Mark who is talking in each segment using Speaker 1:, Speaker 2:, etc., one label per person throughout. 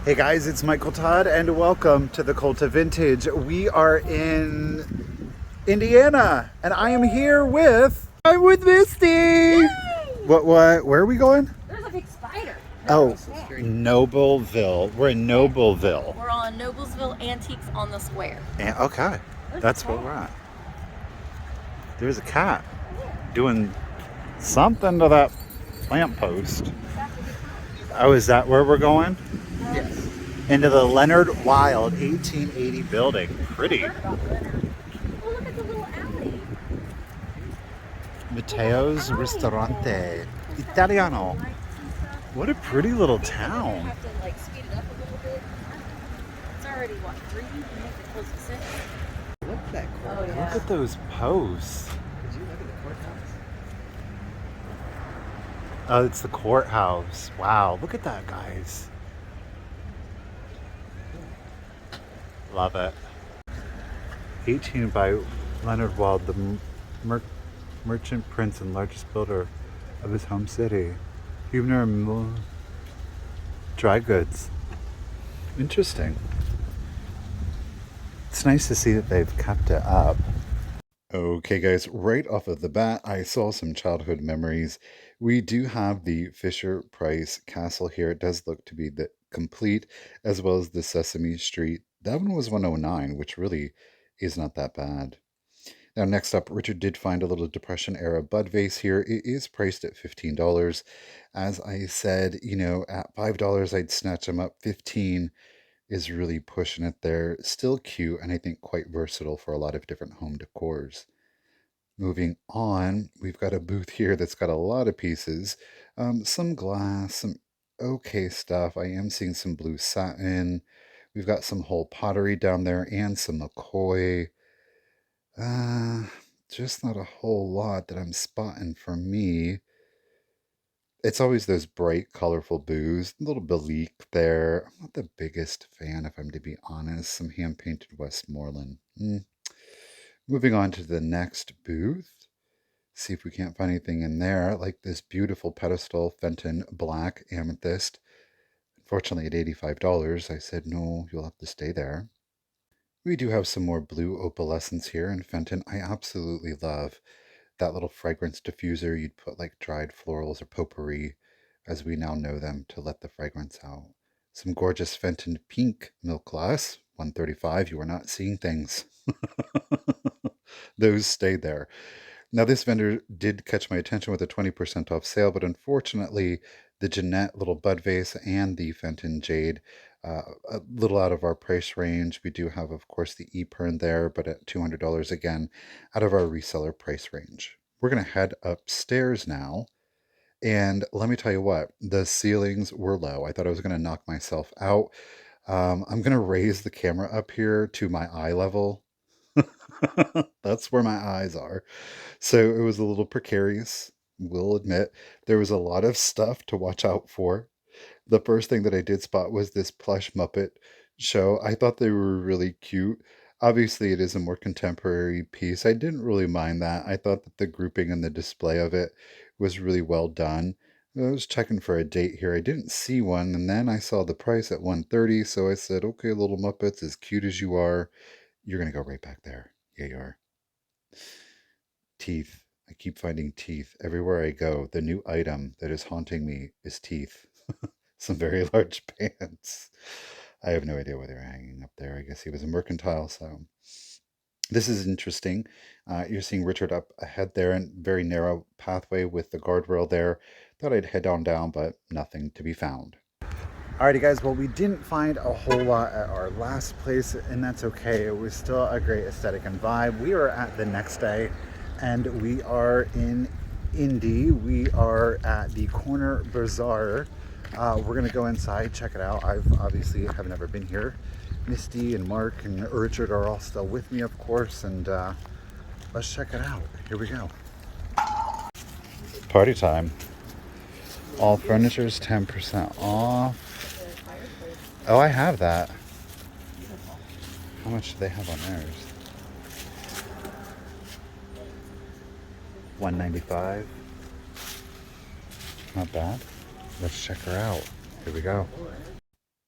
Speaker 1: Hey guys, it's Michael Todd and welcome to The.Cult.Of.Vintage. We are in Indiana and I am here I'm with Misty!
Speaker 2: Yay!
Speaker 1: What, where are we going?
Speaker 2: There's a big spider.
Speaker 1: Oh, Noblesville. We're in Noblesville.
Speaker 2: We're on Noblesville Antiques on the Square.
Speaker 1: And, okay, that's where we're at. There's a cat doing something to that lamppost. Oh, is that where we're going?
Speaker 3: Yes.
Speaker 1: Into the Leonard Wild 1880 building. Pretty.
Speaker 2: Oh, look at the little alley.
Speaker 1: Matteo's Ristorante Italiano. What a pretty little town.
Speaker 2: Have to like speed it up a little bit. It's already what, 3? You have to close to 6.
Speaker 3: Look at that courthouse.
Speaker 2: Oh, yeah.
Speaker 1: Look at those posts.
Speaker 3: Did you look at the courthouse?
Speaker 1: Oh, it's the courthouse. Wow, look at that, guys. Love it. 18 by Leonard Wild, the merchant prince and largest builder of his home city. Huebner dry goods. Interesting. It's nice to see that they've kept it up. Okay guys, right off of the bat, I saw some childhood memories. We do have the Fisher-Price Castle here. It does look to be the complete, as well as the Sesame Street. That one was 109, which really is not that bad. Now next up, Richard did find a little Depression era bud vase here. It is priced at $15. As I said, you know, at $5 I'd snatch them up. 15 is really pushing it there. Still cute and I think quite versatile for a lot of different home decors. Moving on, we've got a booth here that's got a lot of pieces. Some glass, some okay stuff. I am seeing some blue satin. We've got some whole pottery down there and some McCoy. Just not a whole lot that I'm spotting for me. It's always those bright, colorful booths. A little Belique there. I'm not the biggest fan, if I'm to be honest. Some hand-painted Westmoreland. Moving on to the next booth. See if we can't find anything in there, like this beautiful pedestal Fenton Black Amethyst. Unfortunately, at $85, I said, no, you'll have to stay there. We do have some more blue opalescence here in Fenton. I absolutely love that little fragrance diffuser. You'd put like dried florals or potpourri, as we now know them, to let the fragrance out. Some gorgeous Fenton Pink Milk Glass, $135. You are not seeing things. Those stayed there. Now, this vendor did catch my attention with a 20% off sale, but unfortunately, the Jeanette little bud vase and the Fenton Jade, a little out of our price range. We do have, of course, the Epern there, but at $200 again, out of our reseller price range. We're going to head upstairs now. And let me tell you what, the ceilings were low. I thought I was going to knock myself out. I'm going to raise the camera up here to my eye level. That's where my eyes are. So it was a little precarious, we'll admit. There was a lot of stuff to watch out for. The first thing that I did spot was this plush Muppet show. I thought they were really cute. Obviously, it is a more contemporary piece. I didn't really mind that. I thought that the grouping and the display of it was really well done. I was checking for a date here. I didn't see one, and then I saw the price at $130, so I said, okay, little Muppets, as cute as you are, you're going to go right back there. Yeah, you are. Teeth. I keep finding teeth everywhere I go. The new item that is haunting me is teeth. Some very large pants. I have no idea why they're hanging up there. I guess he was a mercantile, so this is interesting. You're seeing Richard up ahead there, and very narrow pathway with the guardrail there. Thought I'd head on down, but nothing to be found. Alrighty guys, well, we didn't find a whole lot at our last place, and that's okay. It was still a great aesthetic and vibe. We are at the next day, and we are in Indy. We are at the corner Bazaar. We're gonna go inside, check it out. I've obviously have never been here. Misty and Mark and Richard are all still with me, of course, and let's check it out. Here we go. Party time. All furniture is 10% off. Oh, I have that. How much do they have on theirs? $195. Not bad. Let's check her out. Here we go.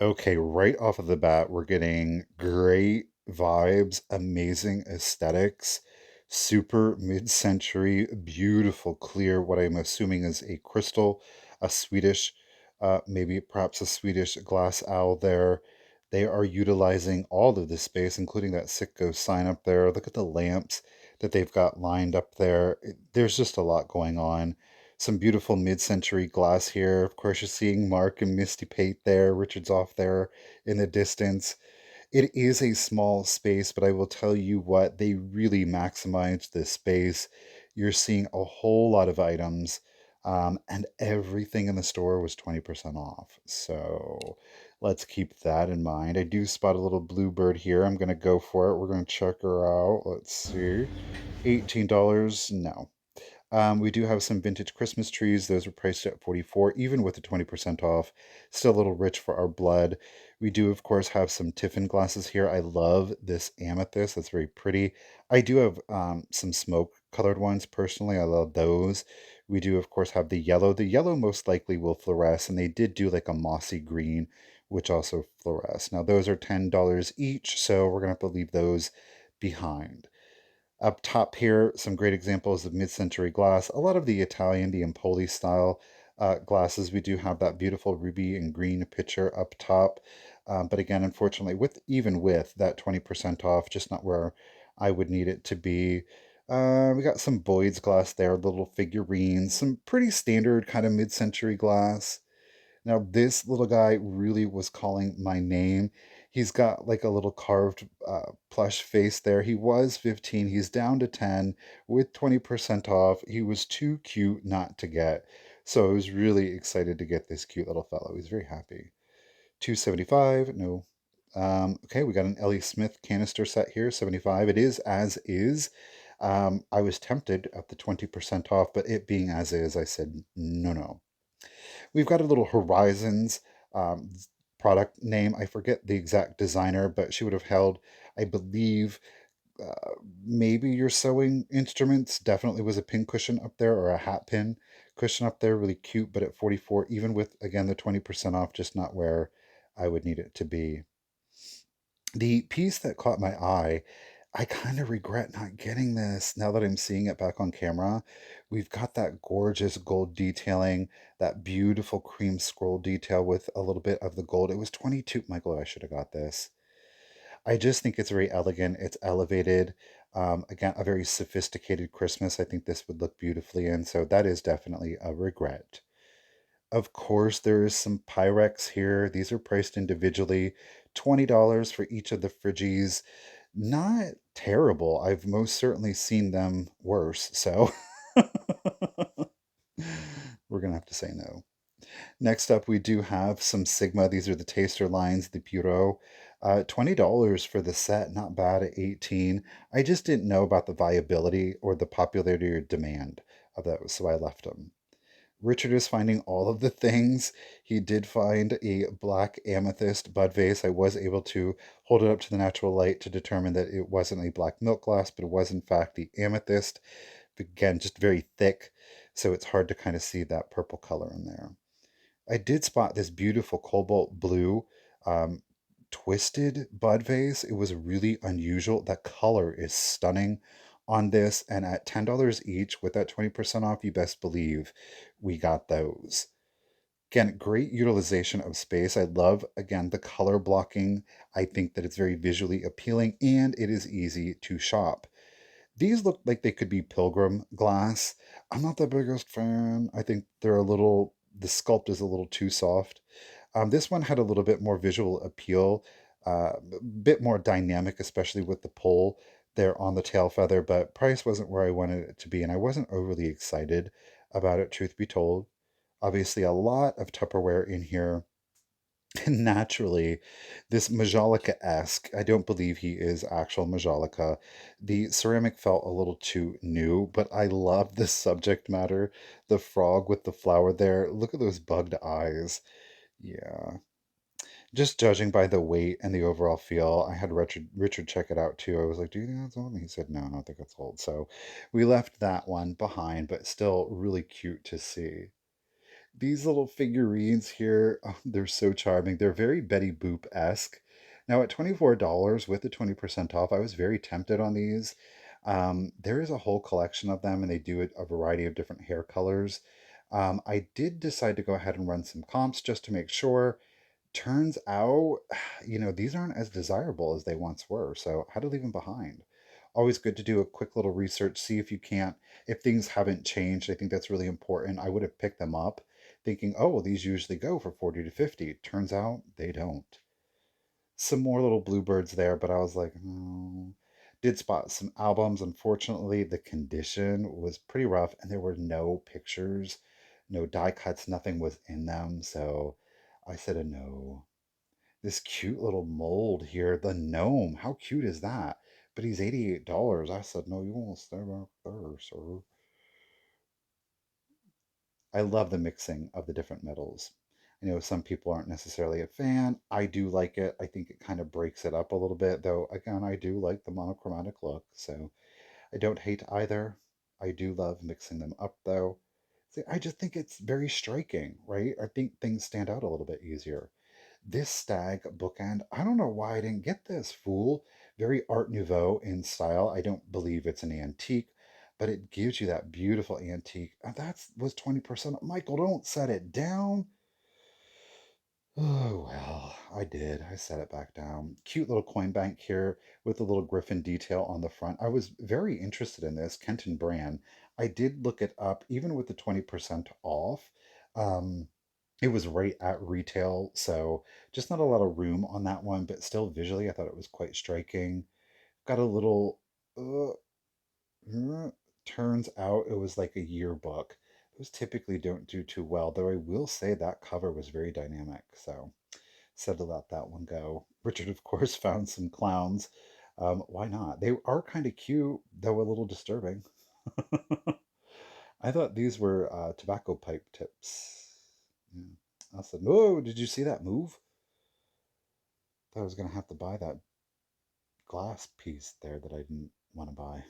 Speaker 1: Okay, right off of the bat, we're getting great vibes, amazing aesthetics, super mid-century, beautiful, clear, what I'm assuming is a crystal, a Swedish, maybe perhaps a Swedish glass owl there. They are utilizing all of this space, including that Sitco sign up there. Look at the lamps that they've got lined up there. There's just a lot going on. Some beautiful mid-century glass here. Of course, you're seeing Mark and Misty Pate there. Richard's off there in the distance. It is a small space, but I will tell you what, they really maximized this space. You're seeing a whole lot of items, and everything in the store was 20% off. So let's keep that in mind. I do spot a little bluebird here. I'm going to go for it. We're going to check her out. Let's see. $18. No. We do have some vintage Christmas trees. Those are priced at 44, even with the 20% off. Still a little rich for our blood. We do, of course, have some Tiffin glasses here. I love this amethyst. That's very pretty. I do have some smoke colored ones personally. I love those. We do, of course, have the yellow. The yellow most likely will fluoresce, and they did do like a mossy green, which also fluoresce. Now, those are $10 each, so we're going to have to leave those behind. Up top here, some great examples of mid-century glass. A lot of the Italian, the Empoli style glasses. We do have that beautiful ruby and green picture up top. But again, unfortunately, even with that 20% off, just not where I would need it to be. We got some Boyd's glass there, little figurines, some pretty standard kind of mid-century glass. Now, this little guy really was calling my name. He's got like a little carved plush face there. He was 15. He's down to 10 with 20% off. He was too cute not to get. So I was really excited to get this cute little fellow. He's very happy. 275. No. Okay, we got an Ellie Smith canister set here, 75. It is as is. I was tempted at the 20% off, but it being as is, I said, no, no. We've got a little Horizons um, product name. I forget the exact designer, but she would have held, I believe, uh, maybe your sewing instruments. Definitely was a pin cushion up there or a hat pin cushion up there. Really cute, but at 44, even with, again, the 20% off, just not where I would need it to be. The piece that caught my eye, I kind of regret not getting this now that I'm seeing it back on camera. We've got that gorgeous gold detailing, that beautiful cream scroll detail with a little bit of the gold. It was 22. Michael, I should have got this. I just think it's very elegant. It's elevated. Again, a very sophisticated Christmas. I think this would look beautifully in. So that is definitely a regret. Of course, there is some Pyrex here. These are priced individually, $20 for each of the Friggies. Not terrible. I've most certainly seen them worse, so we're gonna have to say no. Next up, we do have some Sigma. These are the taster lines, the Bureau. $20 for the set, not bad at 18. I just didn't know about the viability or the popularity or demand of those, so I left them. Richard is finding all of the things. He did find a black amethyst bud vase. I was able to hold it up to the natural light to determine that it wasn't a black milk glass, but it was in fact the amethyst. Again, just very thick, so it's hard to kind of see that purple color in there. I did spot this beautiful cobalt blue um, twisted bud vase. It was really unusual. The color is stunning on this, and at $10 each with that 20% off, you best believe we got those. Again, great utilization of space. I love, again, the color blocking. I think that it's very visually appealing and it is easy to shop. These look like they could be pilgrim glass. I'm not the biggest fan. I think the sculpt is a little too soft. This one had a little bit more visual appeal, a bit more dynamic, especially with the pole there on the tail feather, but price wasn't where I wanted it to be, and I wasn't overly excited about it, truth be told. Obviously, a lot of Tupperware in here. And naturally, this Majolica-esque, I don't believe he is actual Majolica. The ceramic felt a little too new, but I love the subject matter. The frog with the flower there. Look at those bugged eyes. Yeah. Just judging by the weight and the overall feel, I had Richard check it out too. I was like, "Do you think that's old?" And he said, "No, I don't think it's old." So we left that one behind, but still really cute to see. These little figurines here, oh, they're so charming. They're very Betty Boop-esque. Now, at $24 with the 20% off, I was very tempted on these. There is a whole collection of them, and they do a variety of different hair colors. I did decide to go ahead and run some comps just to make sure. Turns out, these aren't as desirable as they once were, so I had to leave them behind. Always good to do a quick little research, see if you can't, if things haven't changed. I think that's really important. I would have picked them up thinking, oh, well, these usually go for 40 to 50. Turns out they don't. Some more little bluebirds there, but I was like, no. Did spot some albums. Unfortunately, the condition was pretty rough, and there were no pictures, no die cuts, nothing was in them. So I said a no. This cute little mold here, the gnome. How cute is that? But he's $88. I said, no, you won't stay back there, sir. I love the mixing of the different metals. I know some people aren't necessarily a fan. I do like it. I think it kind of breaks it up a little bit, though. Again, I do like the monochromatic look, so I don't hate either. I do love mixing them up, though. See, I just think it's very striking, right? I think things stand out a little bit easier. This stag bookend, I don't know why I didn't get this, fool. Very Art Nouveau in style. I don't believe it's an antique, but it gives you that beautiful antique. And that was 20%. Michael, don't set it down. Oh, well, I did. I set it back down. Cute little coin bank here with a little griffin detail on the front. I was very interested in this Kenton brand. I did look it up, even with the 20% off. Um, it was right at retail, so just not a lot of room on that one, but still visually, I thought it was quite striking. Got a little, uh, turns out it was like a yearbook. Those typically don't do too well, though I will say that cover was very dynamic, so said to let that one go. Richard, of course, found some clowns. Why not? They are kind of cute, though a little disturbing. I thought these were tobacco pipe tips. Yeah. I said, no, did you see that move? Thought I was going to have to buy that glass piece there that I didn't want to buy.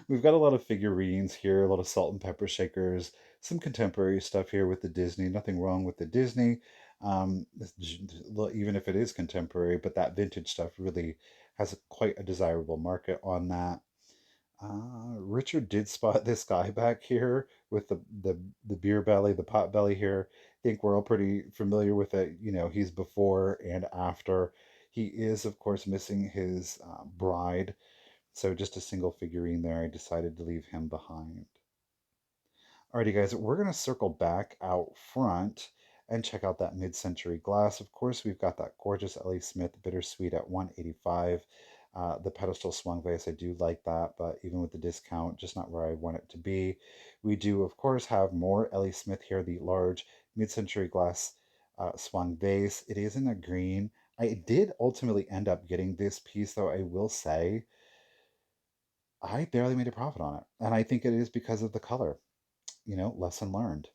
Speaker 1: We've got a lot of figurines here, a lot of salt and pepper shakers, some contemporary stuff here with the Disney. Nothing wrong with the Disney, even if it is contemporary, but that vintage stuff really has quite a desirable market on that. Richard did spot this guy back here with the beer belly, the pot belly here. I think we're all pretty familiar with it. He's before and after. He is, of course, missing his bride. So just a single figurine there. I decided to leave him behind. Alrighty, guys, we're going to circle back out front and check out that mid-century glass. Of course, we've got that gorgeous Ellie Smith Bittersweet at 185. The pedestal swung vase, I do like that, but even with the discount, just not where I want it to be. We do, of course, have more Ellie Smith here, the large mid-century glass swung vase. It is in a green. I did ultimately end up getting this piece, though I will say I barely made a profit on it. And I think it is because of the color. Lesson learned.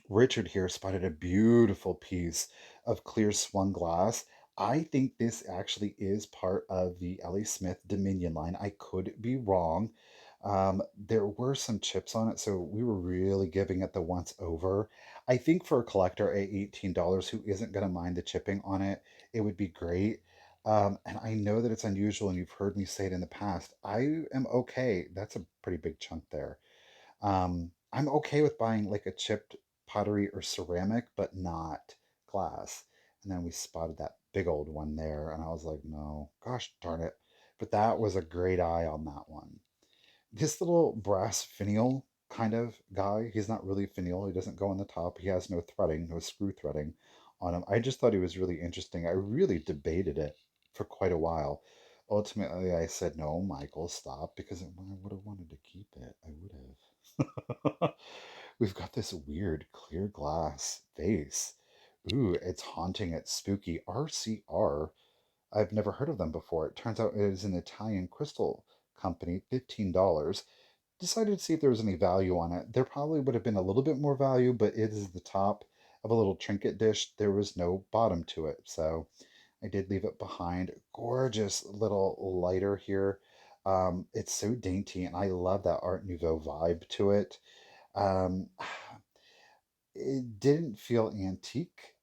Speaker 1: Richard here spotted a beautiful piece of clear swung glass. I think this actually is part of the Ellie Smith Dominion line. I could be wrong. There were some chips on it, so we were really giving it the once over. I think for a collector at $18 who isn't going to mind the chipping on it, it would be great. And I know that it's unusual, and you've heard me say it in the past. I am okay. That's a pretty big chunk there. I'm okay with buying like a chipped pottery or ceramic, but not glass. And then we spotted that big old one there, and I was like, no, gosh darn it. But that was a great eye on that one. This little brass finial kind of guy, he's not really finial. He doesn't go on the top. He has no threading, no screw threading on him. I just thought he was really interesting. I really debated it for quite a while. Ultimately, I said, no, Michael, stop, because I would have wanted to keep it. I would have. We've got this weird clear glass vase. Ooh, it's haunting, it's spooky. RCR. I've never heard of them before. It turns out it is an Italian crystal company, $15. Decided to see if there was any value on it. There probably would have been a little bit more value, but it is the top of a little trinket dish. There was no bottom to it, so I did leave it behind. Gorgeous little lighter here. It's so dainty, and I love that Art Nouveau vibe to it. Um, it didn't feel antique.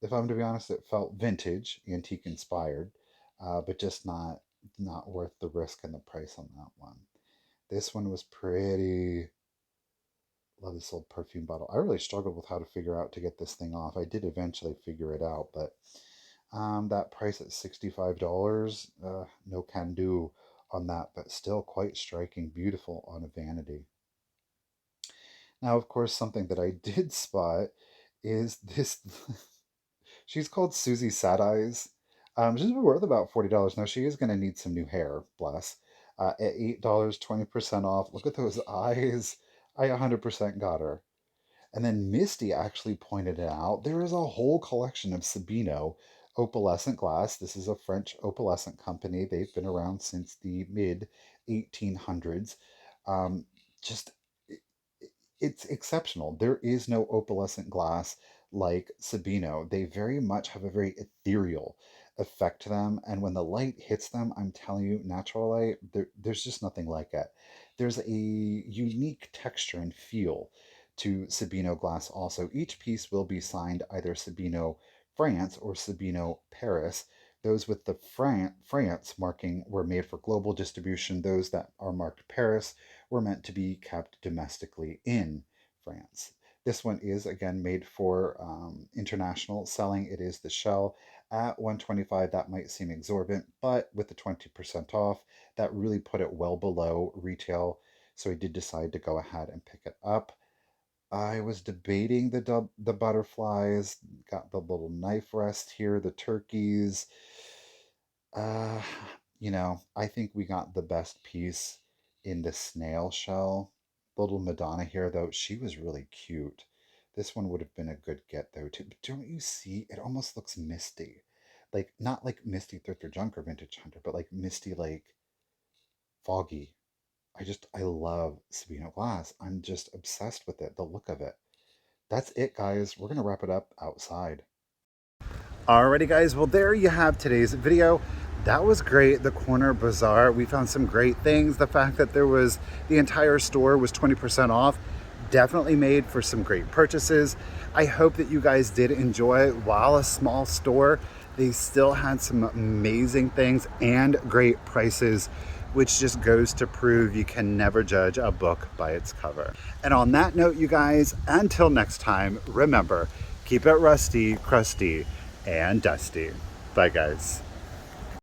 Speaker 1: If I'm to be honest, it felt vintage, antique inspired, but just not worth the risk and the price on that one. This one was pretty. Love this old perfume bottle. I really struggled with how to figure out to get this thing off. I did eventually figure it out, but that price at $65, no can do on that, but still quite striking, beautiful on a vanity. Now, of course, something that I did spot is this. She's called Susie Sad Eyes. She's worth about $40. Now, she is going to need some new hair, bless. At $8, 20% off. Look at those eyes. I 100% got her. And then Misty actually pointed it out. There is a whole collection of Sabino opalescent glass. This is a French opalescent company. They've been around since the mid 1800s. Um, just it's exceptional. There is no opalescent glass like Sabino. They very much have a very ethereal effect to them. And when the light hits them, I'm telling you, natural light, there's just nothing like it. There's a unique texture and feel to Sabino glass also. Each piece will be signed either Sabino France or Sabino Paris. Those with the France marking were made for global distribution. Those that are marked Paris were meant to be kept domestically in France. This one is again made for international selling. It is the shell at 125. That might seem exorbitant, but with the 20% off, that really put it well below retail. So I did decide to go ahead and pick it up. I was debating the butterflies, got the little knife rest here, the turkeys. Uh, I think we got the best piece in the snail shell. Little Madonna here, though, she was really cute. This one would have been a good get, though, too. But don't you see? It almost looks misty. Like, not like Misty Thrift or Junk or Vintage Hunter, but like misty, like foggy. I love Sabino Glass. I'm just obsessed with it, the look of it. That's it, guys. We're going to wrap it up outside. Alrighty guys, well there you have today's video. That was great, the corner bazaar. We found some great things. The fact that the entire store was 20% off definitely made for some great purchases. I hope that you guys did enjoy. While a small store, they still had some amazing things and great prices, which just goes to prove you can never judge a book by its cover. And on that note, you guys, until next time, remember, keep it rusty, crusty, and dusty. Bye, guys.